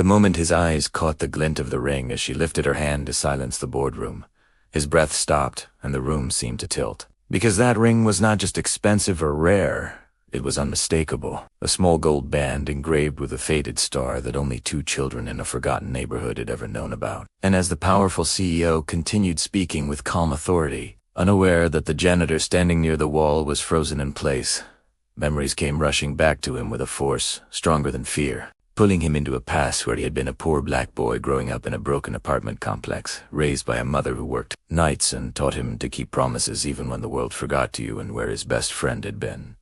The moment his eyes caught the glint of the ring as she lifted her hand to silence the boardroom, his breath stopped and the room seemed to tilt. Because that ring was not just expensive or rare, it was unmistakable. A small gold band engraved with a faded star that only 2 children in a forgotten neighborhood had ever known about. And as the powerful CEO continued speaking with calm authority, unaware that the janitor standing near the wall was frozen in place, memories came rushing back to him with a force stronger than fear, pulling him into a past where he had been a poor black boy growing up in a broken apartment complex, raised by a mother who worked nights and taught him to keep promises even when the world forgot you, and where his best friend had been.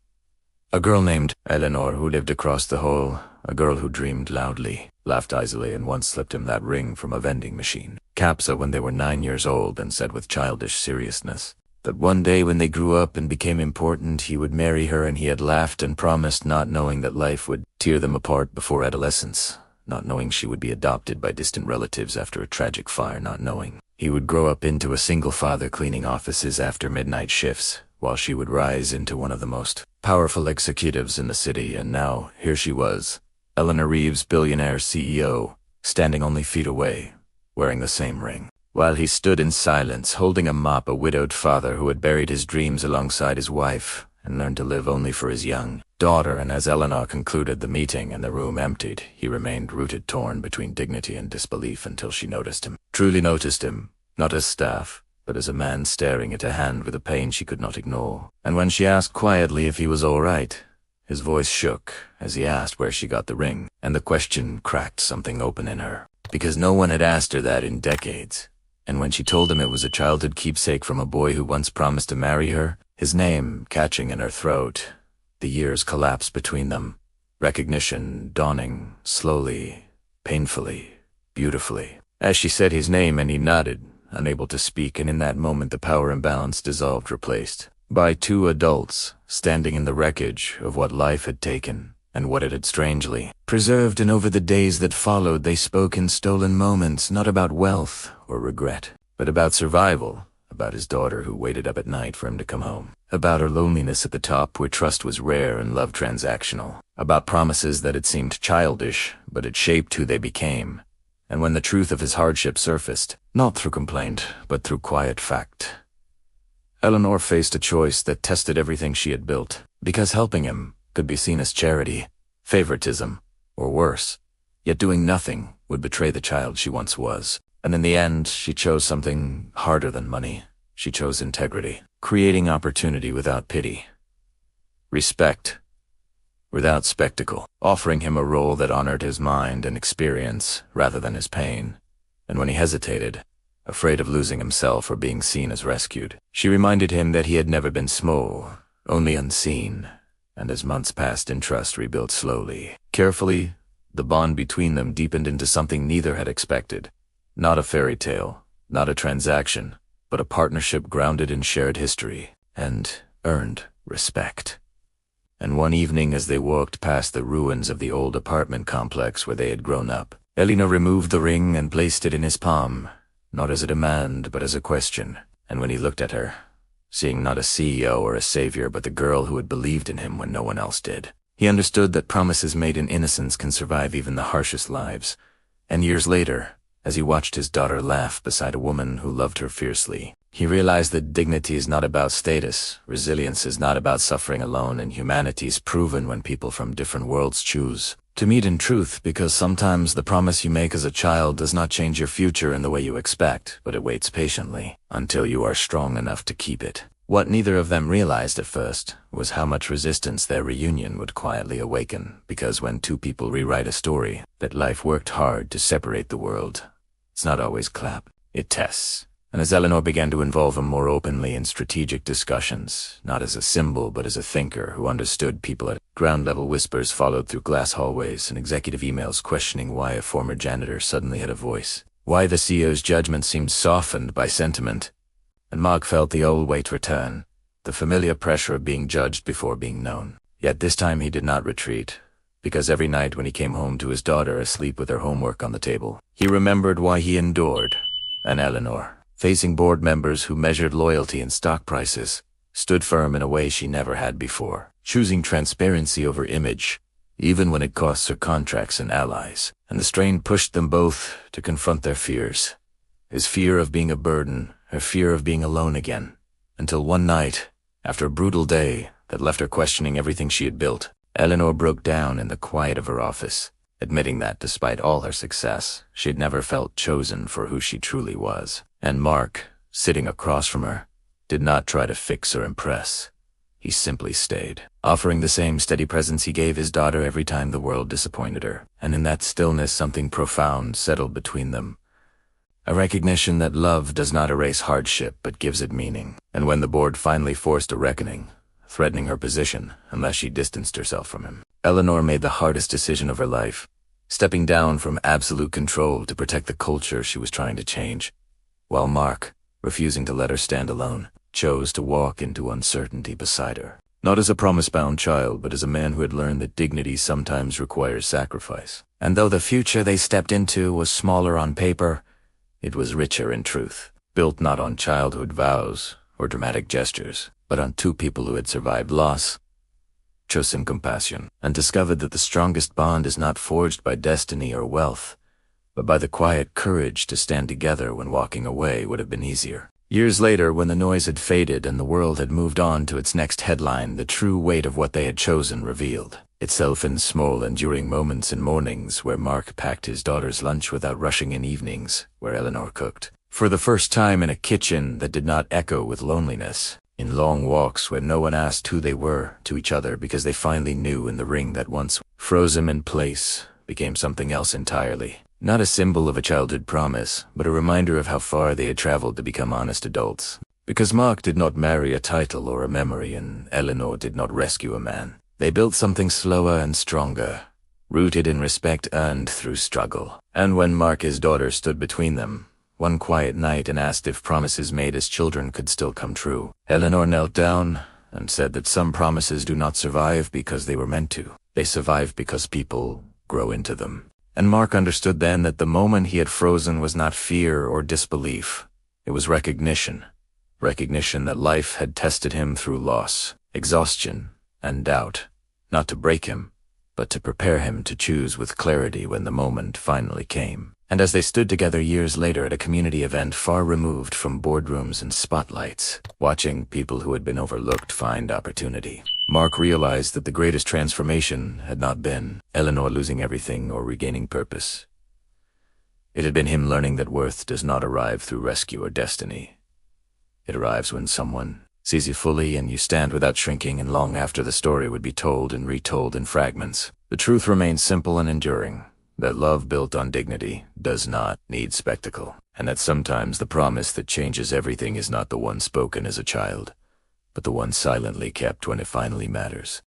A girl named Eleanor who lived across the hall, a girl who dreamed loudly, laughed easily, and once slipped him that ring from a vending machine, capsa, when they were 9 years old, and said with childish seriousness that one day when they grew up and became important, he would marry her, and he had laughed and promised, not knowing that life would tear them apart before adolescence, not knowing she would be adopted by distant relatives after a tragic fire, not knowing he would grow up into a single father cleaning offices after midnight shifts, while she would rise into one of the most powerful executives in the city. And now, here she was, Eleanor Reeves, billionaire CEO, standing only feet away, wearing the same ring. While he stood in silence, holding a mop, a widowed father who had buried his dreams alongside his wife and learned to live only for his young daughter. And as Eleanor concluded the meeting and the room emptied, he remained rooted, torn between dignity and disbelief, until she noticed him. Truly noticed him, not as staff, but as a man staring at a hand with a pain she could not ignore. And when she asked quietly if he was all right, his voice shook as he asked where she got the ring, and the question cracked something open in her, because no one had asked her that in decades. And when she told him it was a childhood keepsake from a boy who once promised to marry her, his name catching in her throat, the years collapsed between them, recognition dawning slowly, painfully, beautifully. As she said his name, and he nodded, unable to speak, and in that moment the power imbalance dissolved, replaced by 2 adults standing in the wreckage of what life had taken and what it had strangely preserved. And over the days that followed, they spoke in stolen moments, not about wealth or regret, but about survival, about his daughter who waited up at night for him to come home, about her loneliness at the top where trust was rare and love transactional, about promises that had seemed childish but had shaped who they became. And when the truth of his hardship surfaced, not through complaint, but through quiet fact, Eleanor faced a choice that tested everything she had built, because helping him could be seen as charity, favoritism, or worse. Yet doing nothing would betray the child she once was. And in the end, she chose something harder than money. She chose integrity, creating opportunity without pity, respect without spectacle, offering him a role that honored his mind and experience rather than his pain. And when he hesitated, afraid of losing himself or being seen as rescued, she reminded him that he had never been small, only unseen. And as months passed and trust rebuilt slowly, carefully, the bond between them deepened into something neither had expected. Not a fairy tale, not a transaction, but a partnership grounded in shared history and earned respect. And one evening, as they walked past the ruins of the old apartment complex where they had grown up, Eleanor removed the ring and placed it in his palm, not as a demand, but as a question. And when he looked at her, seeing not a CEO or a savior, but the girl who had believed in him when no one else did, he understood that promises made in innocence can survive even the harshest lives. And years later, as he watched his daughter laugh beside a woman who loved her fiercely, he realized that dignity is not about status, resilience is not about suffering alone, and humanity is proven when people from different worlds choose to meet in truth, because sometimes the promise you make as a child does not change your future in the way you expect, but it waits patiently until you are strong enough to keep it. What neither of them realized at first was how much resistance their reunion would quietly awaken, because when 2 people rewrite a story that life worked hard to separate the world, it's not always clap, it tests. And as Eleanor began to involve him more openly in strategic discussions, not as a symbol but as a thinker who understood people at ground-level, whispers followed through glass hallways and executive emails questioning why a former janitor suddenly had a voice, why the CEO's judgment seemed softened by sentiment. And Mark felt the old weight return, the familiar pressure of being judged before being known. Yet this time he did not retreat, because every night when he came home to his daughter asleep with her homework on the table, he remembered why he endured. And Eleanor, facing board members who measured loyalty in stock prices, stood firm in a way she never had before, choosing transparency over image, even when it costs her contracts and allies. And the strain pushed them both to confront their fears. His fear of being a burden, her fear of being alone again. Until one night, after a brutal day that left her questioning everything she had built, Eleanor broke down in the quiet of her office, admitting that despite all her success, she had never felt chosen for who she truly was. And Mark, sitting across from her, did not try to fix or impress. He simply stayed, offering the same steady presence he gave his daughter every time the world disappointed her. And in that stillness, something profound settled between them. A recognition that love does not erase hardship but gives it meaning. And when the board finally forced a reckoning, threatening her position unless she distanced herself from him, Eleanor made the hardest decision of her life, stepping down from absolute control to protect the culture she was trying to change, while Mark, refusing to let her stand alone, chose to walk into uncertainty beside her. Not as a promise-bound child, but as a man who had learned that dignity sometimes requires sacrifice. And though the future they stepped into was smaller on paper, it was richer in truth, built not on childhood vows or dramatic gestures, but on two people who had survived loss, chosen compassion, and discovered that the strongest bond is not forged by destiny or wealth, but by the quiet courage to stand together when walking away would have been easier. Years later, when the noise had faded and the world had moved on to its next headline, the true weight of what they had chosen revealed itself in small, enduring moments and mornings where Mark packed his daughter's lunch without rushing in evenings where Eleanor cooked. For the first time in a kitchen that did not echo with loneliness, in long walks where no one asked who they were to each other because they finally knew, in the ring that once froze them in place became something else entirely. Not a symbol of a childhood promise, but a reminder of how far they had traveled to become honest adults. Because Mark did not marry a title or a memory, and Eleanor did not rescue a man. They built something slower and stronger, rooted in respect earned through struggle. And when Mark, his daughter, stood between them, one quiet night, and asked if promises made as children could still come true, Eleanor knelt down and said that some promises do not survive because they were meant to. They survive because people grow into them. And Mark understood then that the moment he had frozen was not fear or disbelief. It was recognition. Recognition that life had tested him through loss, exhaustion, and doubt. Not to break him, but to prepare him to choose with clarity when the moment finally came. And as they stood together years later at a community event far removed from boardrooms and spotlights, watching people who had been overlooked find opportunity, Mark realized that the greatest transformation had not been Eleanor losing everything or regaining purpose. It had been him learning that worth does not arrive through rescue or destiny. It arrives when someone sees you fully and you stand without shrinking, and long after the story would be told and retold in fragments, the truth remains simple and enduring, that love built on dignity does not need spectacle, and that sometimes the promise that changes everything is not the one spoken as a child, but the one silently kept when it finally matters.